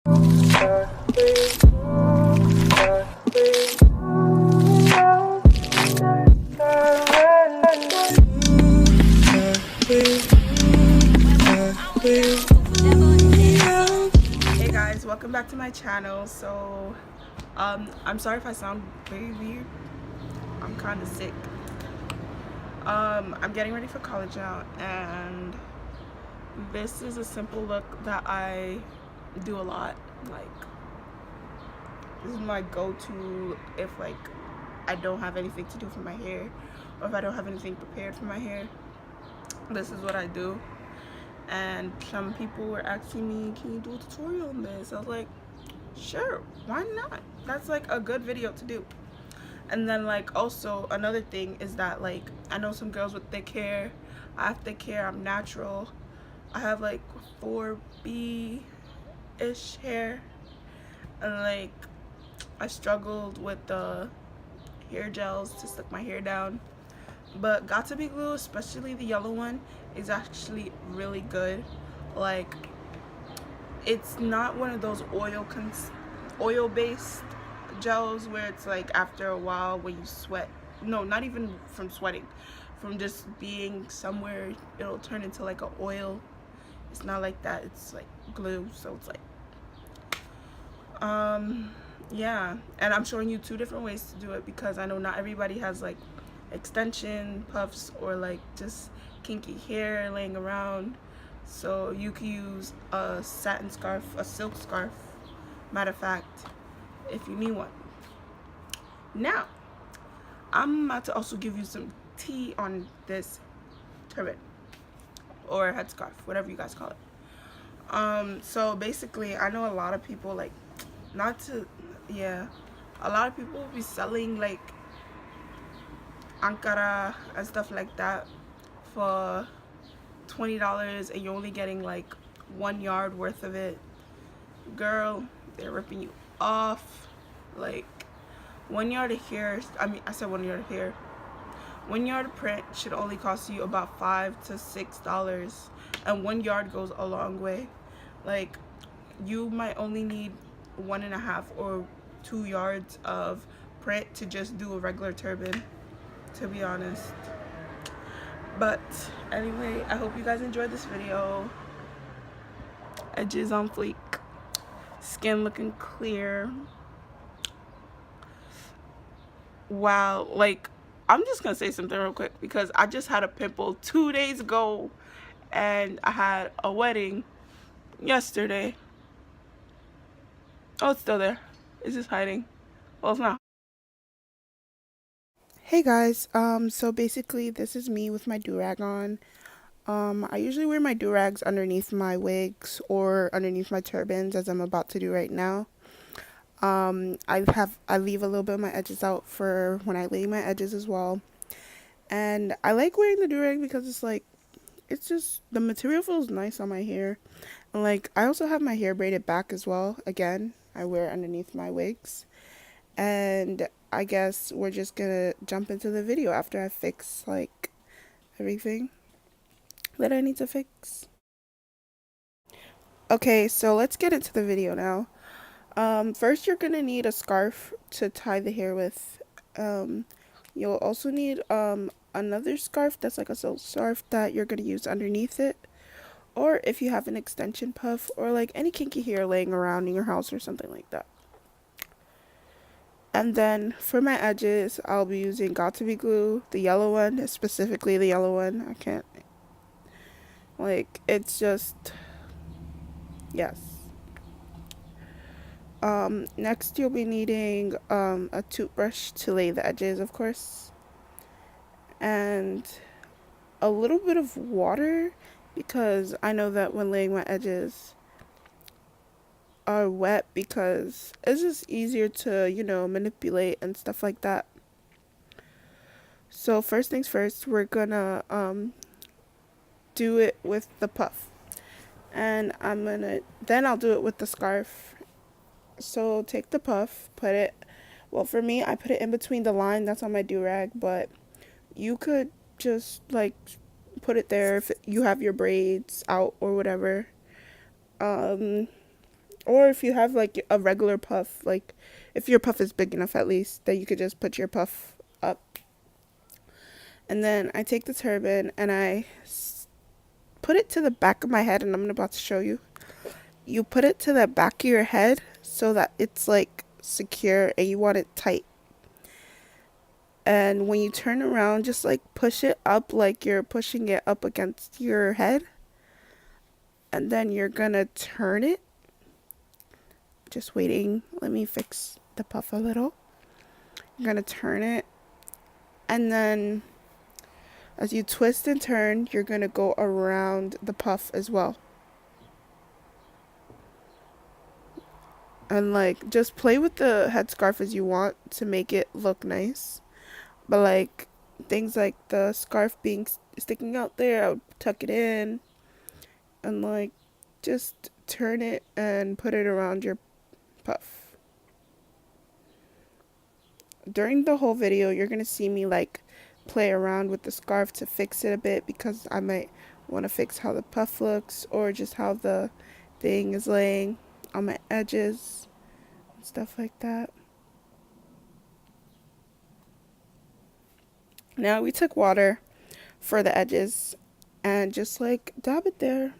Hey guys, welcome back to my channel. So I'm sorry if I sound very weird. I'm kind of sick. I'm getting ready for college now, and this is a simple look that I do a lot. Like, this is my go-to if like I don't have anything to do for my hair, or if I don't have anything prepared for my hair. This is what I do. And some people were asking me, can you do a tutorial on this? I was like, sure, why not? That's like a good video to do. And then like also another thing is that like I know some girls with thick hair. I have thick hair, I'm natural. I have like 4B ish hair, and like I struggled with the hair gels to stick my hair down, but Got to Be Glue, especially the yellow one, is actually really good. Like, it's not one of those oil based gels where it's like after a while when you sweat, no, not even from sweating, from just being somewhere it'll turn into like an oil. It's not like that. It's like glue. So it's like yeah, and I'm showing you 2 different ways to do it because I know not everybody has like extension puffs or like just kinky hair laying around. So you can use a satin scarf, a silk scarf, matter of fact, if you need one. Now I'm about to also give you some tea on this turban or headscarf, whatever you guys call it. So basically I know a lot of people like, not to, yeah, a lot of people will be selling like Ankara and stuff like that for $20, and you're only getting like 1 yard worth of it. Girl, they're ripping you off. Like, 1 yard of hair, I said 1 yard of hair. 1 yard of print should only cost you about $5 to $6, and 1 yard goes a long way. Like, you might only need 1.5 or 2 yards of print to just do a regular turban, to be honest. But anyway, I hope you guys enjoyed this video. Edges on fleek, skin looking clear. Wow, like, I'm just gonna say something real quick because I just had a pimple 2 days ago and I had a wedding yesterday. Oh, it's still there. It's just hiding. Well, it's not. Hey guys, so basically this is me with my do-rag on. I usually wear my do-rags underneath my wigs or underneath my turbans, as I'm about to do right now. I leave a little bit of my edges out for when I lay my edges as well. And I like wearing the do-rag because it's like, it's just, the material feels nice on my hair. And like, I also have my hair braided back as well. Again, I wear it underneath my wigs. And I guess we're just gonna jump into the video after I fix like everything that I need to fix. Okay, so let's get into the video now. First you're gonna need a scarf to tie the hair with. You'll also need another scarf that's like a silk scarf that you're gonna use underneath it. Or if you have an extension puff or like any kinky hair laying around in your house or something like that. And then for my edges, I'll be using Got to Be Glue, the yellow one, specifically the yellow one. I can't, like, it's just, yes. Next you'll be needing a toothbrush to lay the edges, of course. And a little bit of water, because I know that when laying my edges are wet, because it's just easier to, you know, manipulate and stuff like that. So first things first, we're gonna do it with the puff, and then I'll do it with the scarf. So take the puff, put it, well, for me, I put it in between the line that's on my do-rag, but you could just like put it there if you have your braids out or whatever. Or if you have like a regular puff, like if your puff is big enough at least, then you could just put your puff up. And then I take the turban and put it to the back of my head, and I'm about to show you. You put it to the back of your head so that it's like secure and you want it tight. And when you turn around, just like push it up like you're pushing it up against your head. And then you're gonna turn it. Just waiting. Let me fix the puff a little. You're gonna turn it. And then as you twist and turn, you're gonna go around the puff as well. And like just play with the headscarf as you want to make it look nice. But like things like the scarf being sticking out there, I would tuck it in and like just turn it and put it around your puff. During the whole video, you're going to see me like play around with the scarf to fix it a bit, because I might want to fix how the puff looks or just how the thing is laying on my edges and stuff like that. Now we took water for the edges and just like dab it there,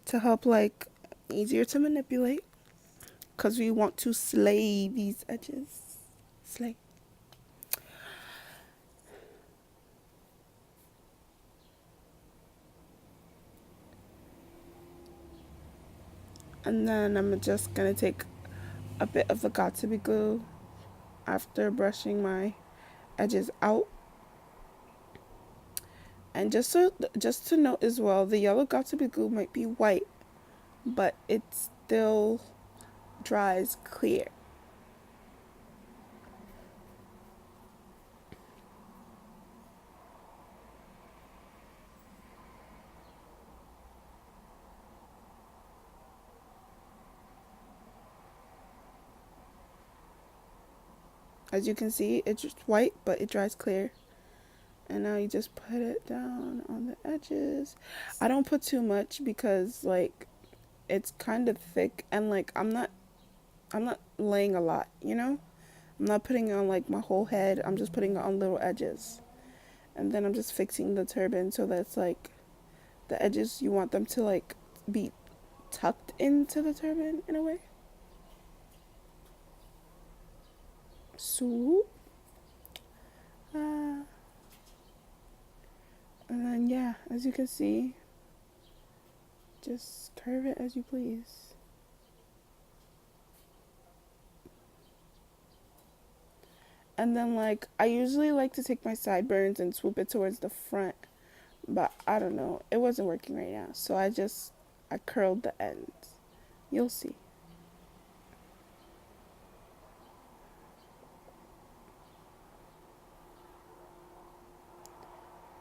to help like easier to manipulate, because we want to slay these edges. Slay. And then I'm just gonna take a bit of the got-to-be glue after brushing my edges out. And just to note as well, the yellow got-to-be glue might be white, but it still dries clear. As you can see, it's just white, but it dries clear. And now you just put it down on the edges. I don't put too much because like it's kind of thick, and like I'm not laying a lot, I'm not putting it on like my whole head. I'm just putting it on little edges. And then I'm just fixing the turban so that's like the edges, you want them to like be tucked into the turban in a way. So and then yeah, as you can see, just curve it as you please. And then like I usually like to take my sideburns and swoop it towards the front, but I don't know, it wasn't working right now, so I curled the ends. You'll see.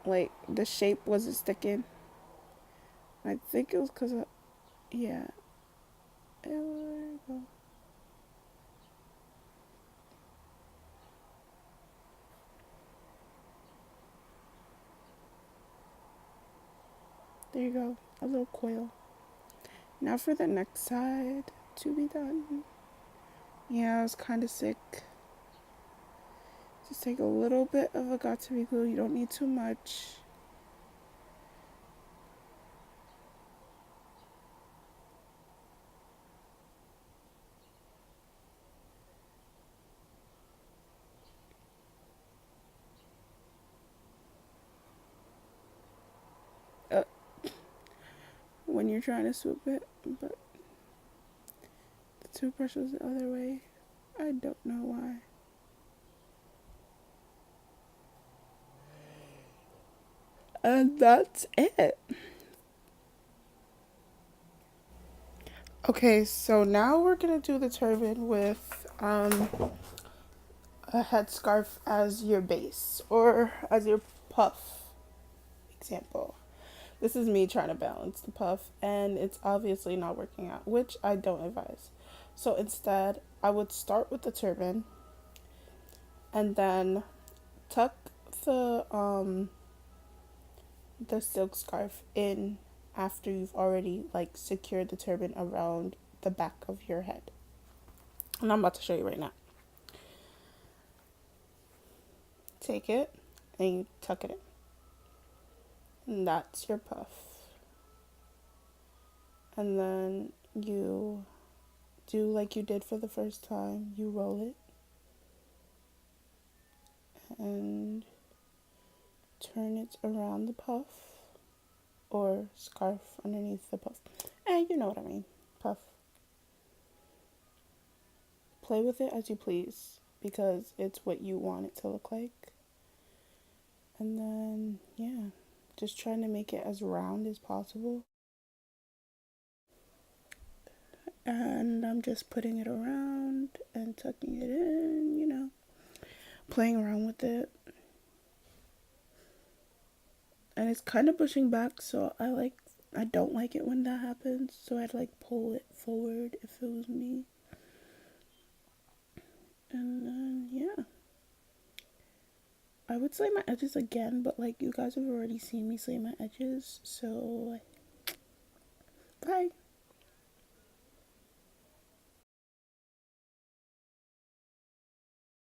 Like the shape wasn't sticking. I think it was because of, yeah. There you go. There you go, a little coil. Now for the next side to be done. Yeah, I was kind of sick. Just take a little bit of a got-to-be glue. You don't need too much. When you're trying to swoop it, but the toothbrush was the other way. I don't know why. And that's it. Okay, so now we're gonna do the turban with a headscarf as your base or as your puff example. This is me trying to balance the puff, and it's obviously not working out, which I don't advise. So instead, I would start with the turban and then tuck the silk scarf in after you've already like secured the turban around the back of your head. And I'm about to show you right now. Take it and you tuck it in. And that's your puff. And then you do like you did for the first time. You roll it and turn it around the puff or scarf underneath the puff. And you know what I mean. Puff. Play with it as you please because it's what you want it to look like. And then, yeah, just trying to make it as round as possible. And I'm just putting it around and tucking it in, you know, playing around with it. And it's kind of pushing back, so I don't like it when that happens, so I'd like pull it forward if it was me. And then, yeah. I would slay my edges again, but like you guys have already seen me slay my edges, so bye.